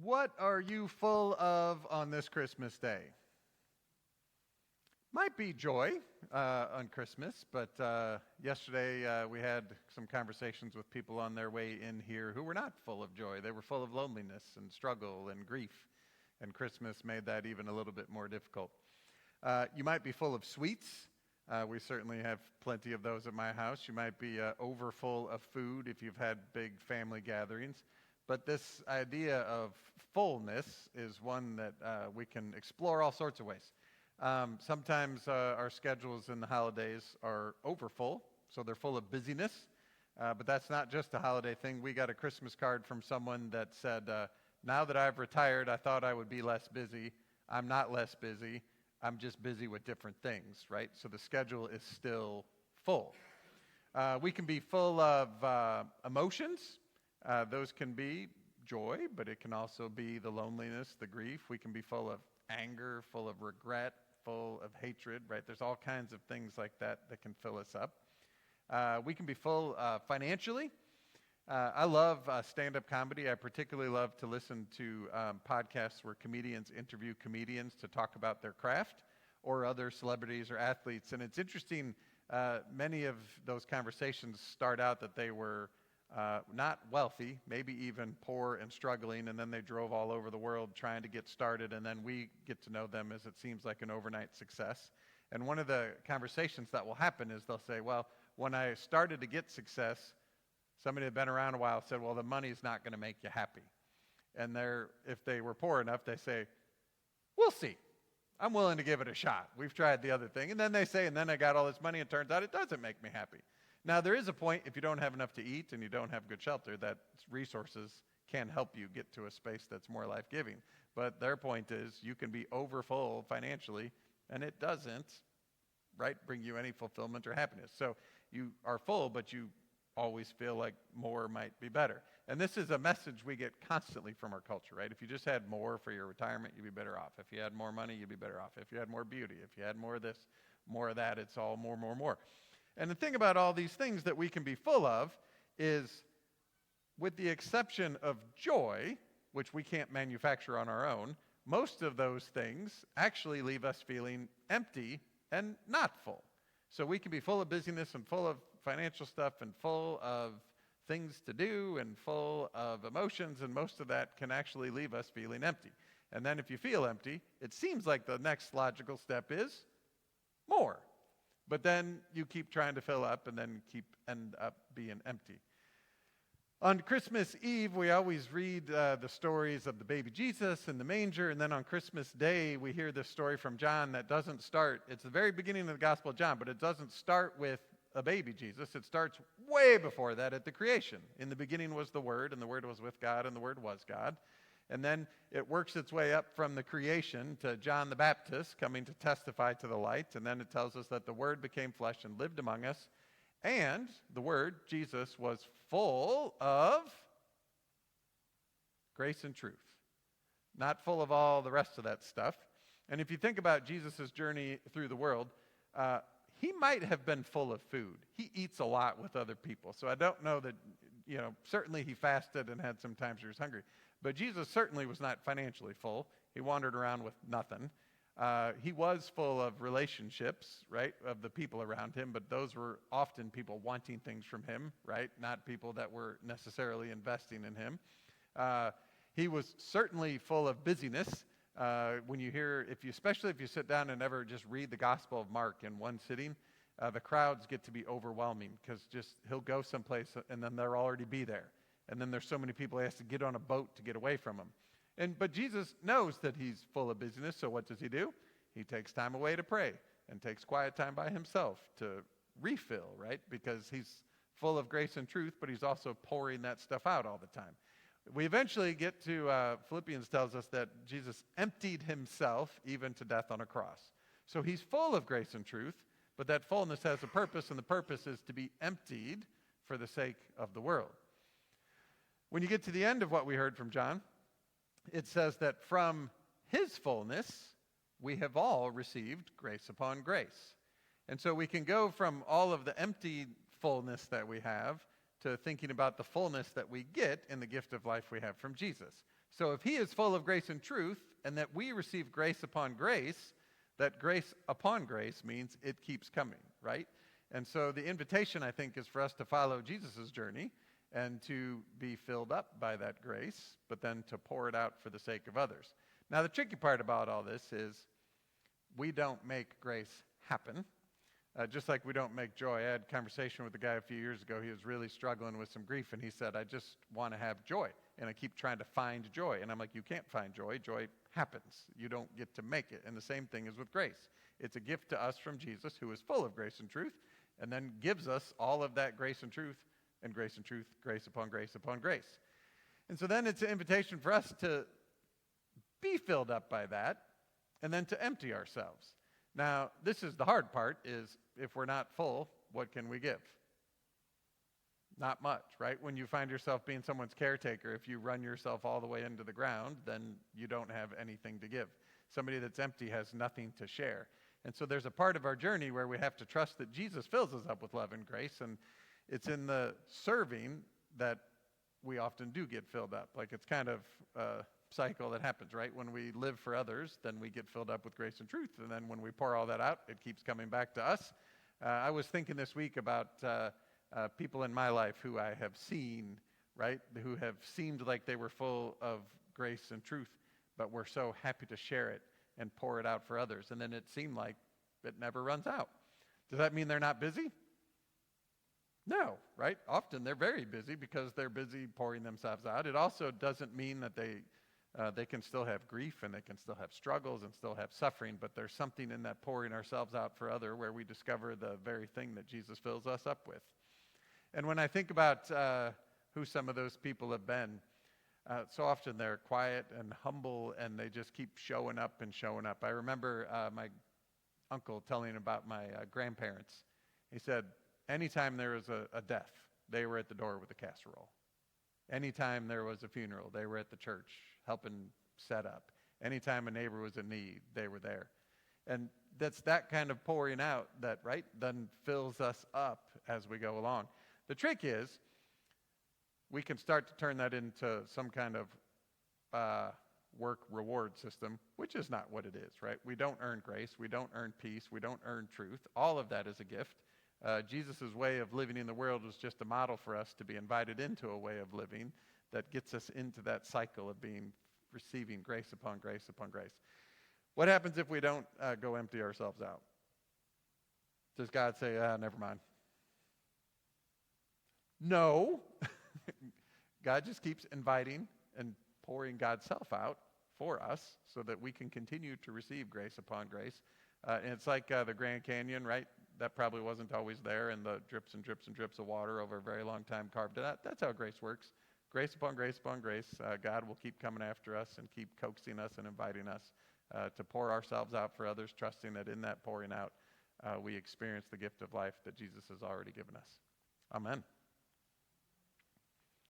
What are you full of on this Christmas day? Might be joy on Christmas, but yesterday we had some conversations with people on their way in here who were not full of joy. They were full of loneliness and struggle and grief, and Christmas made that even a little bit more difficult. You might be full of sweets. We certainly have plenty of those at my house. You might be overfull of food if you've had big family gatherings. But this idea of fullness is one that we can explore all sorts of ways. Sometimes our schedules in the holidays are overfull, so they're full of busyness. But that's not just a holiday thing. We got a Christmas card from someone that said, now that I've retired, I thought I would be less busy. I'm not less busy. I'm just busy with different things, right? So the schedule is still full. We can be full of emotions. Those can be joy, but it can also be the loneliness, the grief. We can be full of anger, full of regret, full of hatred, right? There's all kinds of things like that that can fill us up. We can be full financially. I love stand-up comedy. I particularly love to listen to podcasts where comedians interview comedians to talk about their craft or other celebrities or athletes. And it's interesting, many of those conversations start out that they were not wealthy, maybe even poor and struggling, and then they drove all over the world trying to get started, and then we get to know them as it seems like an overnight success. And one of the conversations that will happen is they'll say, well, when I started to get success, somebody had been around a while said, well, the money's not going to make you happy. And if they were poor enough, they say, we'll see. I'm willing to give it a shot. We've tried the other thing. And then they say, and then I got all this money, and it turns out it doesn't make me happy. Now, there is a point, if you don't have enough to eat and you don't have good shelter, that resources can help you get to a space that's more life-giving. But their point is you can be overfull financially, and it doesn't, right, bring you any fulfillment or happiness. So you are full, but you always feel like more might be better. And this is a message we get constantly from our culture, right? If you just had more for your retirement, you'd be better off. If you had more money, you'd be better off. If you had more beauty, if you had more of this, more of that, it's all more, more, more. And the thing about all these things that we can be full of is, with the exception of joy, which we can't manufacture on our own, most of those things actually leave us feeling empty and not full. So we can be full of busyness and full of financial stuff and full of things to do and full of emotions, and most of that can actually leave us feeling empty. And then if you feel empty, it seems like the next logical step is more. But then you keep trying to fill up and then end up being empty. On Christmas Eve, we always read the stories of the baby Jesus in the manger, and then on Christmas Day, we hear this story from John that doesn't start, it's the very beginning of the Gospel of John, but it doesn't start with a baby Jesus. It starts way before that at the creation. In the beginning was the Word, and the Word was with God, and the Word was God. And then it works its way up from the creation to John the Baptist coming to testify to the light. And then it tells us that the Word became flesh and lived among us. And the Word, Jesus, was full of grace and truth. Not full of all the rest of that stuff. And if you think about Jesus' journey through the world, he might have been full of food. He eats a lot with other people. So I don't know that, certainly he fasted and had some times he was hungry. But Jesus certainly was not financially full. He wandered around with nothing. He was full of relationships, right, of the people around him, but those were often people wanting things from him, right, not people that were necessarily investing in him. He was certainly full of busyness. When you hear, especially if you sit down and ever just read the Gospel of Mark in one sitting, the crowds get to be overwhelming because he'll go someplace and then they'll already be there. And then there's so many people he has to get on a boat to get away from him. But Jesus knows that he's full of busyness, so what does he do? He takes time away to pray and takes quiet time by himself to refill, right? Because he's full of grace and truth, but he's also pouring that stuff out all the time. We eventually get to, Philippians tells us that Jesus emptied himself even to death on a cross. So he's full of grace and truth, but that fullness has a purpose, and the purpose is to be emptied for the sake of the world. When you get to the end of what we heard from John, it says that from his fullness, we have all received grace upon grace. And so we can go from all of the empty fullness that we have to thinking about the fullness that we get in the gift of life we have from Jesus. So if he is full of grace and truth, and that we receive grace upon grace, that grace upon grace means it keeps coming, right? And so the invitation, I think, is for us to follow Jesus' journey and to be filled up by that grace, but then to pour it out for the sake of others. Now, the tricky part about all this is we don't make grace happen. Just like we don't make joy. I had a conversation with a guy a few years ago. He was really struggling with some grief, and he said, I just want to have joy, and I keep trying to find joy. And I'm like, you can't find joy. Joy happens. You don't get to make it. And the same thing is with grace. It's a gift to us from Jesus, who is full of grace and truth, and then gives us all of that grace and truth, grace upon grace upon grace. And so then it's an invitation for us to be filled up by that, and then to empty ourselves. Now, this is the hard part, is if we're not full, what can we give? Not much, right? When you find yourself being someone's caretaker, if you run yourself all the way into the ground, then you don't have anything to give. Somebody that's empty has nothing to share. And so there's a part of our journey where we have to trust that Jesus fills us up with love and grace, and it's in the serving that we often do get filled up. Like, it's kind of cycle that happens, right? When we live for others, then we get filled up with grace and truth. And then when we pour all that out, it keeps coming back to us. I was thinking this week about people in my life who I have seen, right? Who have seemed like they were full of grace and truth, but were so happy to share it and pour it out for others. And then it seemed like it never runs out. Does that mean they're not busy? No, right? Often they're very busy because they're busy pouring themselves out. It also doesn't mean that they can still have grief, and they can still have struggles and still have suffering, but there's something in that pouring ourselves out for other where we discover the very thing that Jesus fills us up with. And when I think about who some of those people have been, so often they're quiet and humble, and they just keep showing up and showing up. I remember my uncle telling about my grandparents. He said, anytime there was a death, they were at the door with a casserole. Anytime there was a funeral, they were at the church helping set up. Anytime a neighbor was in need, they were there. And that's that kind of pouring out that, right, then fills us up as we go along. The trick is we can start to turn that into some kind of work reward system, which is not what it is, right? We don't earn grace. We don't earn peace. We don't earn truth. All of that is a gift. Jesus' way of living in the world was just a model for us to be invited into a way of living that gets us into that cycle of receiving grace upon grace upon grace. What happens if we don't go empty ourselves out? Does God say, never mind? No. God just keeps inviting and pouring God's self out for us so that we can continue to receive grace upon grace. And it's like the Grand Canyon, right? That probably wasn't always there, and the drips and drips and drips of water over a very long time carved it out. That's how grace works. Grace upon grace upon grace. God will keep coming after us and keep coaxing us and inviting us to pour ourselves out for others, trusting that in that pouring out, we experience the gift of life that Jesus has already given us. Amen.